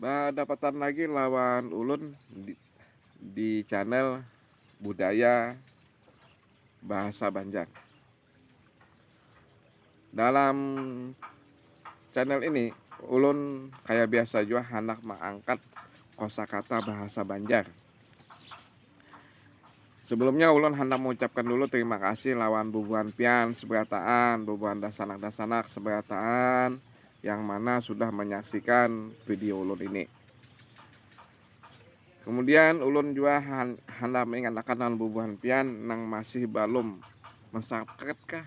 Dapatan lagi lawan ulun di channel budaya bahasa Banjar. Dalam channel ini ulun kayak biasa juga hendak mengangkat kosakata bahasa Banjar. Sebelumnya ulun hendak mengucapkan dulu terima kasih lawan bubuhan pian seberataan, bubuhan dasanak seberataan yang mana sudah menyaksikan video ulun ini. Kemudian ulun juga hendak mengingatkan lawan bubuhan pian nang masih belum mensubscribe kah,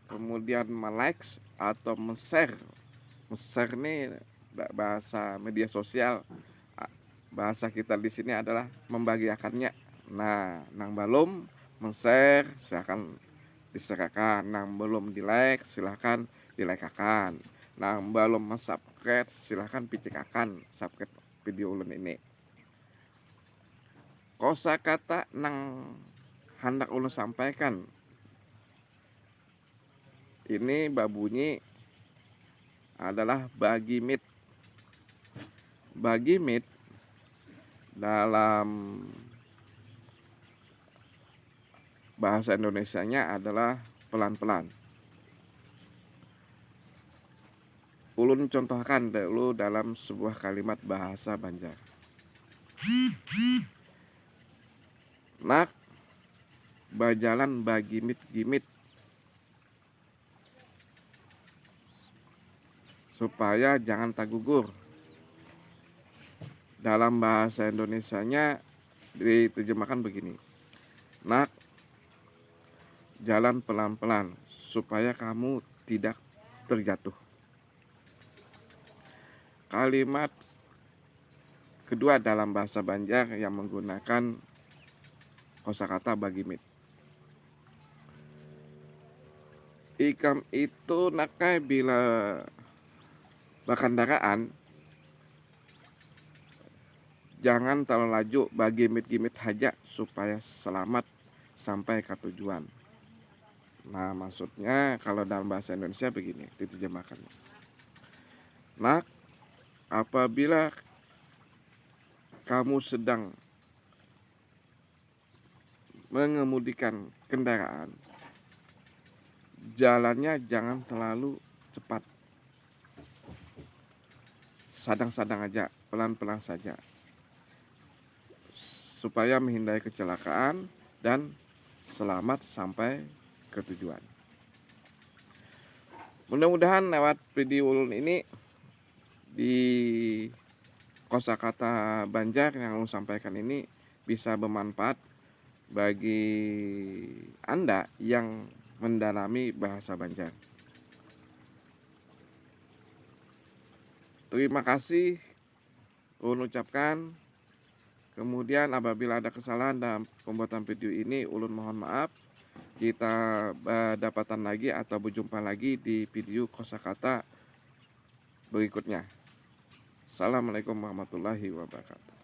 kemudian like atau share ini bahasa media sosial. Bahasa kita di sini adalah membagiakannya. Nah, nang belum share silahkan diserahkan, nang belum di like silahkan di like akan, nang belum subscribe silahkan picikakan subscribe video ulun ini. Kosakata nang hendak ulun sampaikan ini babunyi adalah bagi mit. Bagi mit dalam bahasa Indonesianya adalah pelan-pelan. Ulun contohkan dulu dalam sebuah kalimat bahasa Banjar. Nak, bajalan bagimit-gimit supaya jangan tagugur. Dalam bahasa Indonesianya diterjemahkan begini. Nak, jalan pelan-pelan supaya kamu tidak terjatuh. Kalimat kedua dalam bahasa Banjar yang menggunakan kosakata bagimit. Ikam itu nakai bila berkendaraan jangan terlalu laju, bagimit-gimit aja supaya selamat sampai ke tujuan. Nah, maksudnya kalau dalam bahasa Indonesia begini diterjemahkan. Nak, apabila kamu sedang mengemudikan kendaraan, jalannya jangan terlalu cepat. Sadang-sadang aja, pelan-pelan saja. Supaya menghindari kecelakaan dan selamat sampai ke tujuan. Mudah-mudahan lewat video ulun ini di kosakata Banjar yang ulun sampaikan ini bisa bermanfaat bagi Anda yang mendalami bahasa Banjar. Terima kasih ulun ucapkan. Kemudian apabila ada kesalahan dalam pembuatan video ini, ulun mohon maaf. Kita dapatan lagi atau berjumpa lagi di video kosakata berikutnya. Assalamualaikum warahmatullahi wabarakatuh.